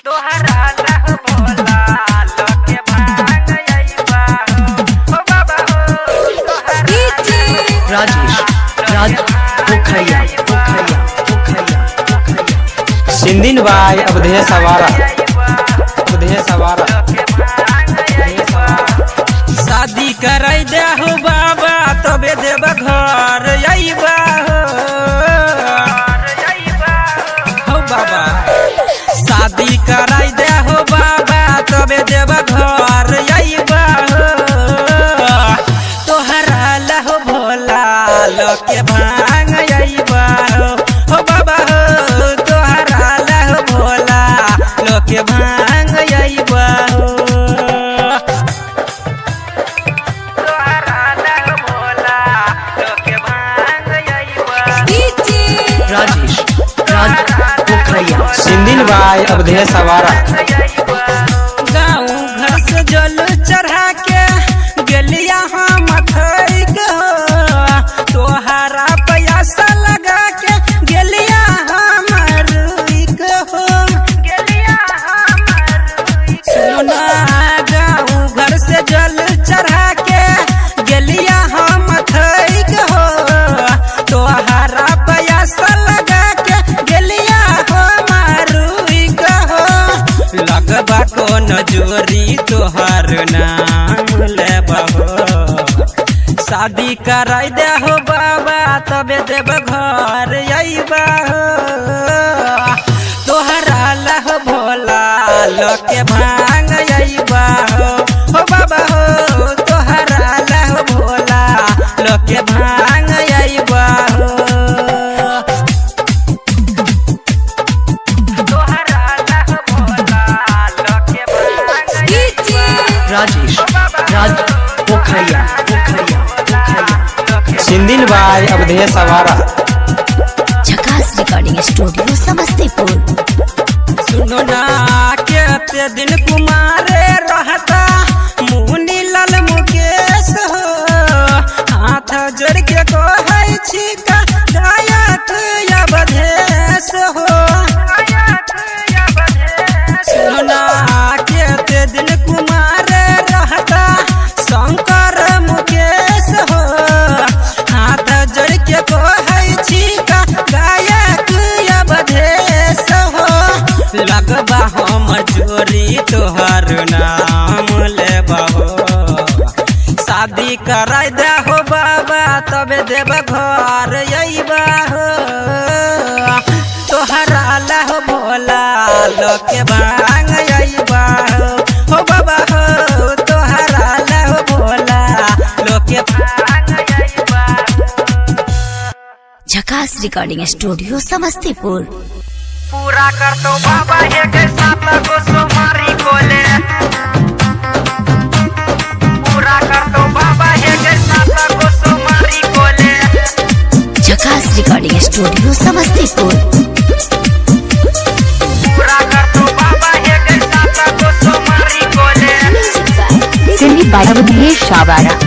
तोहरा लह भोला लोके भांग अइबा हो बाबा हो राजेश राज पोखरिया सिंधिन भाई अवधेय सवारा शादी कराई दे हो बाबा तबे देव घर अइबा हो बाबा शादी कराई दे हो बाबा तबे देव घर अइबा तोहरा लह भोला लोके भांग अइबा हो बाबा हो तोहरा लह भोला लोके भांग अइबा हो तोहरा लह भोला लोके भांग अइबा राजेश राज पोखरिया सिंधिन भाई अवधेय सवारा गाँव घर से जल चढ़ा के गेलिया हम थैक हो तोहरा पैसा लगा के गेलिया हम रुइक हो सुना गाँव घर से जल चढ़ा के गेलिया हम थैक हो तोहरा पैसा लगा के गेलिया हम रुइक हो लगबा को नजोरी तोहर नाम लेबा हो शादी कराई दे हो बाबा तबे देव घर अइबा हो तोहरा लह भोला लोके भांग अइबा हो बाबा हो तोहरा लह भोला लोके भांग अइबा हो तोहरा लह भोला लोके भांग अइबा राजेश राज पोखरिया सिंधिन भाई अवधेय सवारा झकास रिकॉर्डिंग स्टूडियो समस्तीपुर। सुनो ना केते दिन कुमारे रहता मुनी लाल मुकेश हो हाथ जोड़ के कहै छी का गायक अवधेश हो सुनो ना केते दिन कुमारे रहता शंकर मुकेश हो हाथ जोड़ के कहै छी का गायक अवधेश हो लगबा हम जोरी तोहर नाम लेबा हो शादी कराई दे हो बाबा तबे देव घर अइबा हो तोहरा लह भोला लोके भांग अइबा हो बाबा हो तोहरा लह भोला लोके भांग अइबा झकास रिकॉर्डिंग स्टूडियो समस्तीपुर। पूरा कर तो बाबा हे के साथ को सोमारी कोले पूरा कर तो बाबा हे के साथ को सोमारी कोले झकास रिकॉर्डिंग स्टूडियो समस्तीपुर। पूरा कर तो बाबा हे के साथ को सोमारी कोले सिंधी बारावती शावारा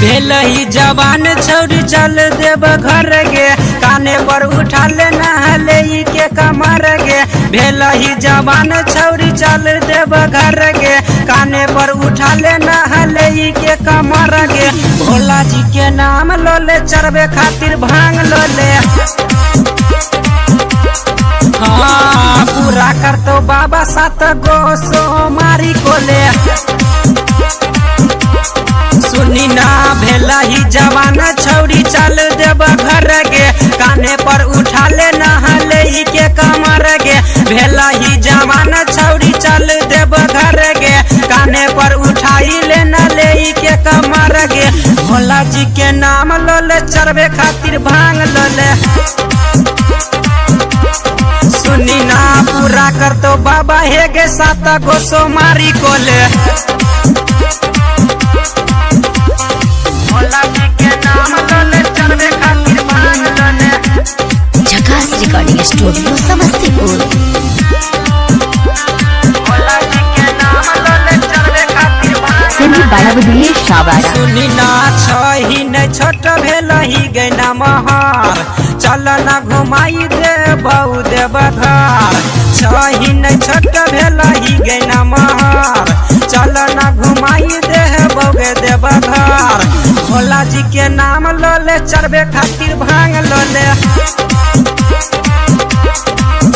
भेल ही जवान छौरी चल देव घर गे काने पर उठा ले नहले के कमर गे भेल ही जवान छौरी चल देव घर गे काने पर उठा ले नहले के कमर गे भोला जी के नाम लो ले चढ़बे खातिर भांग लो ले हाँ पूरा कर तो बाबा 7 गो सोमारी को ले सुनी ना भेला ही जवान छौरी चल देव घर गे काने पर उठा ले नहले के कमर गे भेला ही जवान छौरी चल देव घर गे काने पर उठाई ले नले के कमर गे भोला जी के नाम लो ले चढ़बे खातिर भांग लो ले सुनी ना पूरा कर तो बाबा हे गे 7 गो सोमारी को ले भोला जी के नाम लो ले चढ़बे खातिर भांग लो ले झकास रिकॉर्डिंग स्टूडियो समस्तीपुर। भोला जी के नाम लो ले चढ़बे खातिर भांग सिंधी बारावती शावारा सुनी ना छही न छोट भेल ही गैना महार चल ना घुमाई दे बहु देव घर छही न छोट चढ़बे खातिर भांग लोले।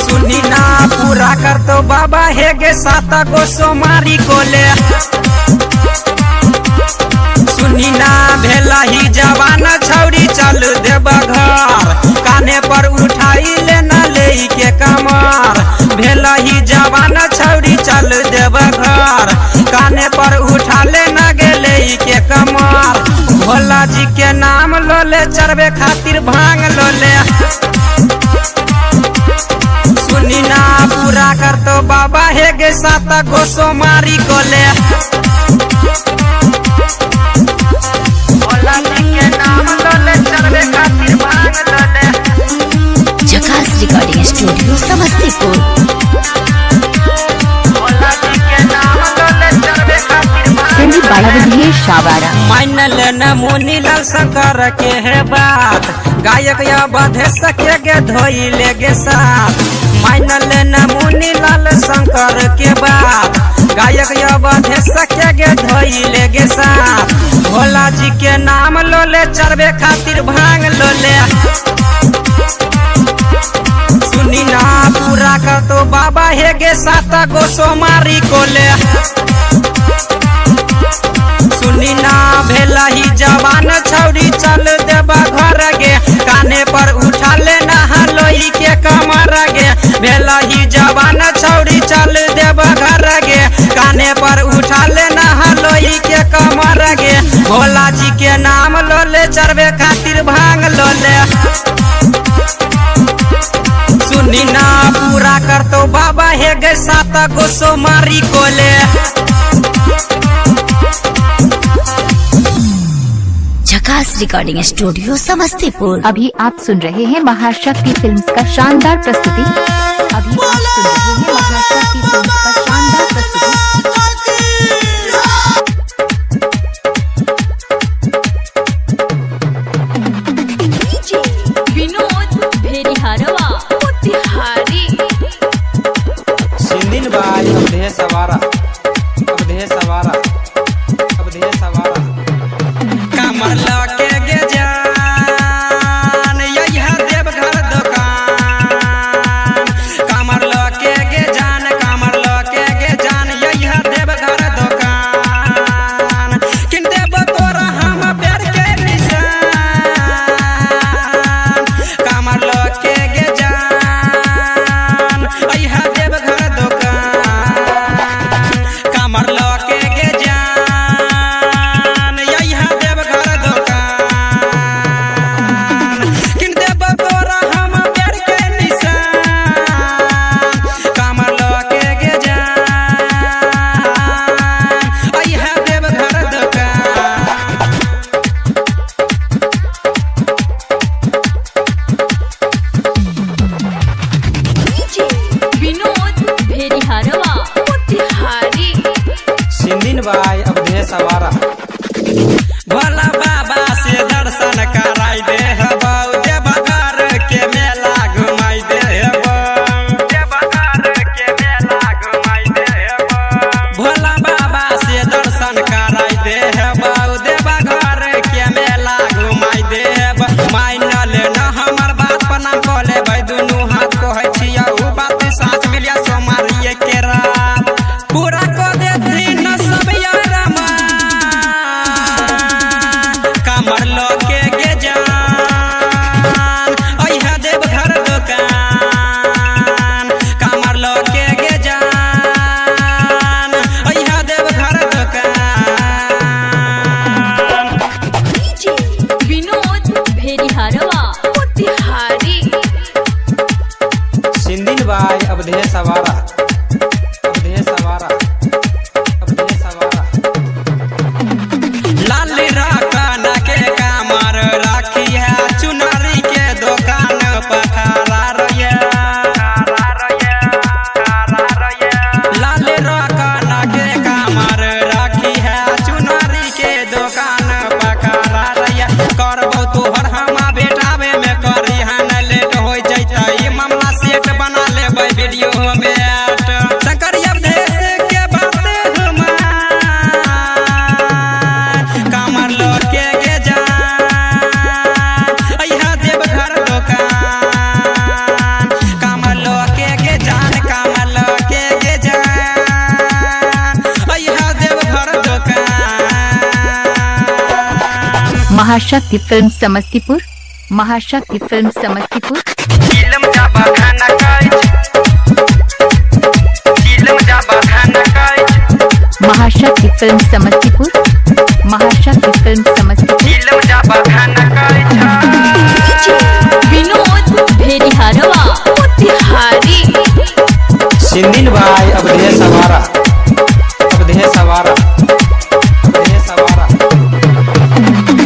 सुनी ना पूरा कर तो बाबा हे गे 7 गो सोमारी कोले। सुनी ना भेला ही जवान छौरी चल देब घर, काने पर उठाई लेना ले के कमर। भेला ही जवान छौरी चल देब घर, काने पर उठा लेना गेले के कमर। भोला जी के नाम लोले चढ़बे खातिर भांग लोले। सुनी ना पूरा कर तो बाबा हे गे 7 गो सोमारी कोले। भोला जी के नाम लोले चढ़बे खातिर भांग लोले। झकास रिकॉर्डिंग स्टूडियो समस्तीपुर। भोला जी के नाम लोले चढ़बे खातिर सिंधी बालावधिये शावारा। मान लेना मुनि लाल शंकर के है बात, गायक या बधे सके गे धोई ले गे साथ। मान लेना मुनि लाल शंकर के बात, गायक या बधे सके गे धोई ले गे साथ। भोला जी के नाम लोले चढ़बे खातिर भांग लोले। सुनी ना पूरा कर तो बाबा हे गे 7 गो सोमारी कोले। सुनी ना भेला ही जवान छौरी चल देबा घर गे, काने पर उठा लेना हलोई के कमर गे। भेला ही जवान छौरी चल देबा घर गे, काने पर उठा लेना हलोई के कमर गे। भोला जी के नाम लोले चढ़बे खातिर भांग लोले। सुनी ना पूरा कर तो बाबा हे गे 7 गो सोमारी कोले। झकास रिकॉर्डिंग स्टूडियो समस्तीपुर। अभी आप सुन रहे हैं महाशक्ति फिल्म्स का शानदार प्रस्तुति। अभी आप सुन रहे हैं महाशक्ति फिल्म्स का शानदार प्रस्तुति। विनोद भेड़िहारवा मोतिहारी। सिंदिन बाई अवधे सवारा, अवधे सवारा, अवधे सवारा। कमर लके गे जान यही देवघर दुकान। कमर लके गे जान, कमर लके गे जान यही देवघर दुकान। किन देव तोरा हम प्यार के निशान। कमर लके गे जान यही देवघर दुकान। कमर लके गे जान यही देवघर दुकान। किन देव तोरा हम प्यार के निशान। कमर लके गे जान यही देवघर दुकान। विनोद भेड़िहारवा मोतिहारी। सिंदिन बाई अवधे सवारा। भोला बाबा से दर्शन कराई दे हबौ, देवघर के मेला घुमाई दे हबौ। देवघर के मेला घुमाई दे हबौ। भोला बाबा से दर्शन कराई दे हबौ, देवघर के मेला घुमाई दे हबौ। मान लेना हमर बात प्रणाम क लेबै, दुनू हाथ कहै छियै उ बात साँझ मिलिया सोमारिये के रात। पूरा क देथिन सब यार कमर लके गे जान अइहा देवघर दुकान। कमर लके गे जान अइहा देवघर दुकान। विनोद भेड़िहारवा मोतिहारी। सिंदिन बाई अवधे सवारा, अवधे सवारा, अवधे सवारा। लाल रकन के कमर राखी है, चुनरी के दुकान पखारा रहिए। लाल रकन के कमर राखी है, चुनरी के दुकान पखारा रहिए। करबौ तोहर हम बेटावे में करी हन लेट हो जैतै, मामला सेट बना लेबै वीडियो में। महाशक्ति फिल्म समस्तीपुर, महाशक्ति फिल्म समस्तीपुर, चिलम जाबा खाना काज, चिलम जाबा खाना काज, महाशक्ति फिल्म समस्तीपुर, महाशक्ति फिल्म समस्तीपुर, चिलम जाबा खाना काज। विनोद भेड़िहारवा मोतिहारी। सिंधिन भाई अवधेश सवारा, अवधेश सवारा, अवधेश सवारा।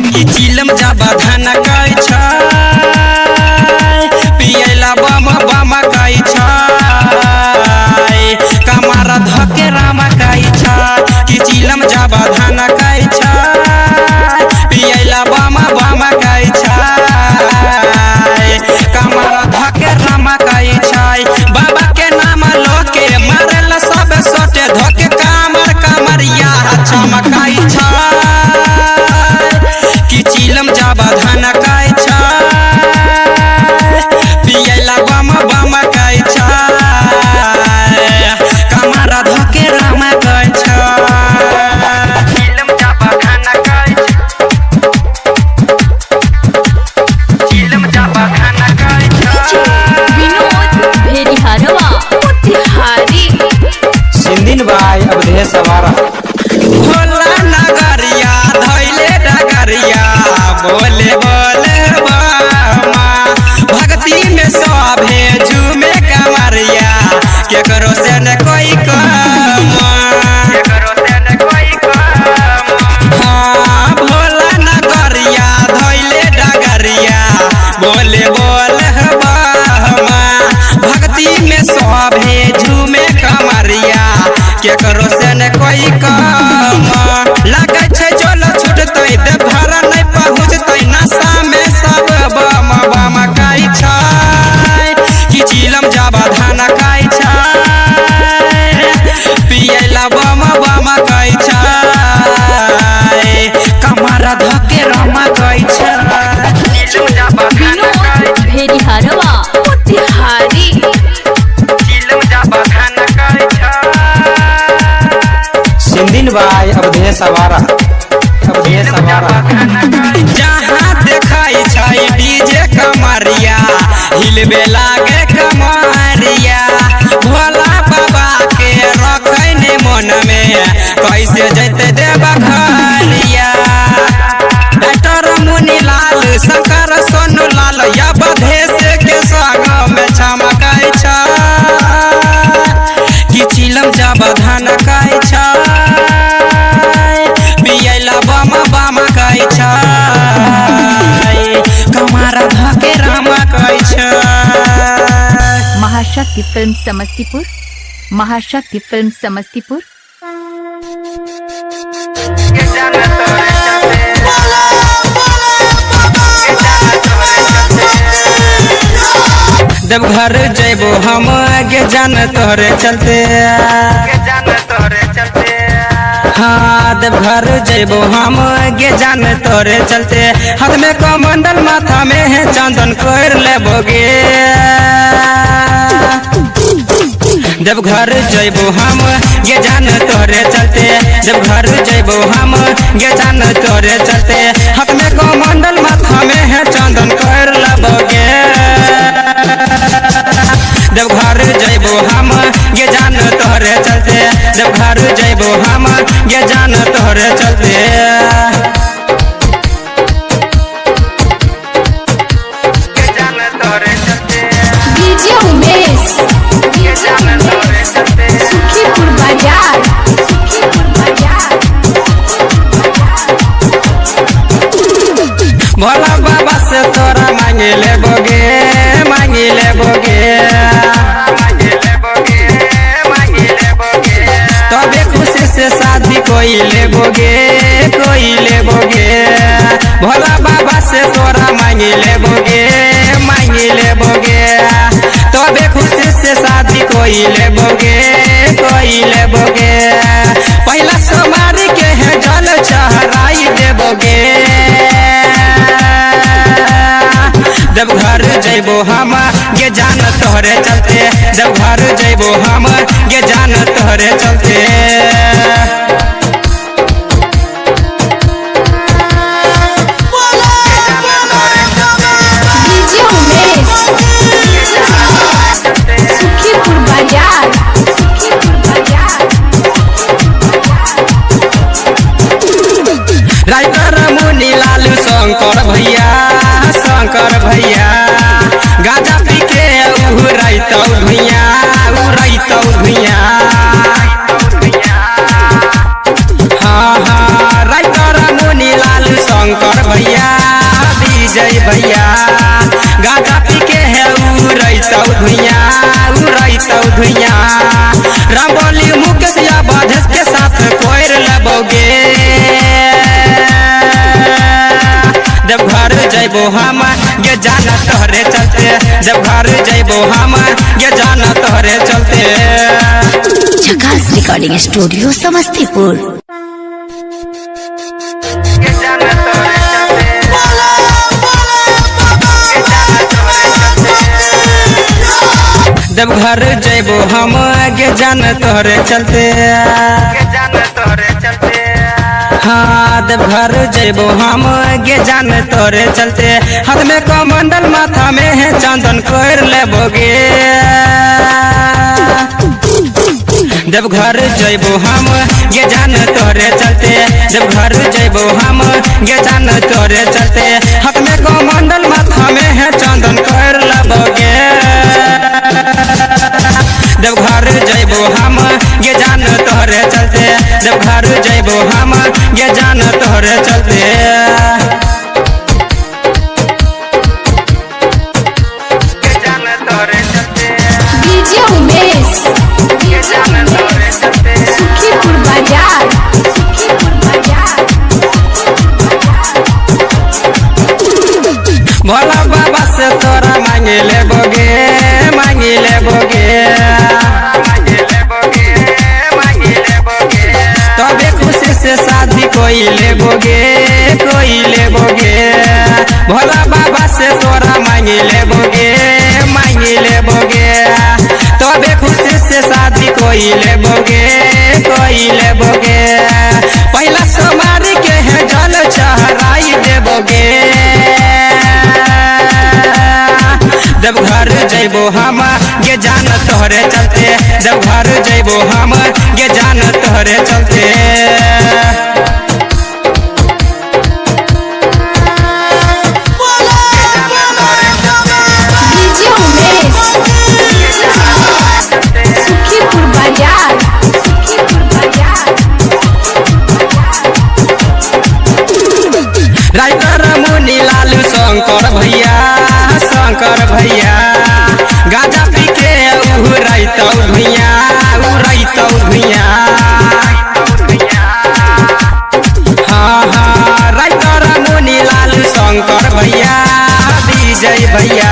कि चिलम जाबा खाना काज, पियला बम बम काज, कमारा धके रामा काज। कि चिलम जाबा खाना काज, पियला बम बम काज, कमारा धके रामा काज। बाबा के नाम लोके मारेला सब सोटे धके कामर कमरिया चमकाई छ। कि चिलम जाबा धाना काई छ, पियला बम बम काई छ, कमरा धके रामा काई छ। चिलम जाबा धाना काई छ, चिलम जाबा धाना काई छ। विनोद भेड़िहारवा मोतिहारी। सिंधिन भाई अवधेश सवारा। भोला नगरिया धैले डगरिया बोले बोले बामा, भक्ति में सभे झूमे कमरिया, केकरो से न कोई कम, केकरो से न कोई कम। हाँ भोला नगरिया धैले डगरिया बोले बोले बामा, भक्ति में सभे झूमे कमरिया, केकरो से न कोई कम। लगे छै जल छूटतै देवघर नहीं पहुँचतै, नशा में सब बम बम काई छै। कि चिलम जाबा धाना काई छै, पियला बम बम काई छै, कमरा धके रामा काई छै। चिलम जाबा धाना काई विनोद भेड़िहारवा मोतिहारी। चिलम जाबा धाना काई छै। सिंधिन भाई अवधेश सवारा, अवधेश सवारा। जहाँ देखाई छै डीजे कमरिया, हिलबे लागे कमरिया, भोला बाबा के रखे ने मन में, कैसे जैते देवा घरिया। डॉक्टर मुनि लाल शंकर सोनू लाल या बधेश के संग में चमकाई छ। कि चिलम जाबा धाना काई छ, पियला बम बम काई छ, कमारा धके रामा काई छ। महाशक्ति फिल्म समस्तीपुर, महाशक्ति फिल्म समस्तीपुर, देवघर जैबो हम आगे जान तोहरे चलते, हाँ देवघर जैबो हम आगे जान तोहरे चलते, हाथ में कमंडल माथा में है चंदन कर लेबोगे। देवघर जैबो हम ये जान तोहरे चलते, देवघर जैबो हम ये जान तोहरे चलते, हाथ में कमंडल माथा में है चंदन कर लेबोगे। देवघर जैबो हम ये जान तोहरे चलते, देवघर जैबो हम ये जान तोहरे चलते। डीजे उमेश सुखीपुर बाजार, सुखीपुर बाजार। भोला बाबा से तोरा मांगे लेबोगे, मांगे लेबोगे, तबे खुशी से शादी कोई लेबोगे, कोई लेबोगे। भोला बाबा से तोरा मांगे लेबोगे, मांगे लेबोगे, तबे खुशी से शादी कोई लेबोगे, कोई लेबोगे। पहला सोमवारी के है जल चढ़ाई देबोगे। देवघर जैबो हम ये जान तोहरे चलते, देवघर जैबो हम ये जान तोहरे चलते। राम बोली मुकेश या बाधेश के साथ कोयर लेबोगे जब घर जैबो हम ये जाना तोहरे चलते जब घर जैबो हम ये जाना तोहरे चलते झकास रिकॉर्डिंग स्टूडियो समस्तीपुर। जब घर जैबो हम आगे जान तोहरे चलते हाँ जब घर जैबो हम आगे जान तोहरे चलते हाथ में कमंडल माथा में है चंदन कोर लेबोगे जब घर जैबो हम ये जान तोहरे चलते जब घर जैबो हम ये जान तोहरे चलते हाथ में कमंडल माथा में है चंदन कोर लेबोगे जब घर जैबो हम ये जान तोहरे चलते जब घर जैबो हम ये जान तोहरे चलते डीजे उमेश सुखीपुर बाजार भोला बाबा से तोरा मांगे लेबोगे तबे खुशी से शादी कोई लेबोगे भोला बाबा से तोरा मांगे लेबोगे तबे खुशी से शादी कोई लेबोगे पहला सोमारी के है जल चढ़ाई देबोगे जब घर जैबो हम ये जान तोहरे चलते जब घर जैबो हम ये जान तोहरे चलते डीजे उमेश सुखीपुर बाजार राइटर मुनि लालू शंकर भैया गाजा पी के उड़ैतौ भैया हाँ राइटर मुनि लालू शंकर भैया विजय भैया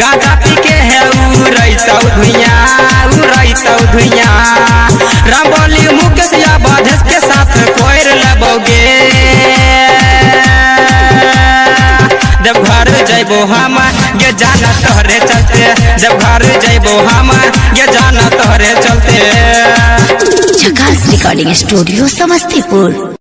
गाजा पी के है उड़ैतौ धुइया राम बोली मुकेश या बाधेश के साथ कोयर लेबोगे जब घर जैबो हम ये जाना तोहरे चलते जब घर जैबो हम ये जाना तोहरे चलते झकास रिकॉर्डिंग स्टूडियो समस्तीपुर।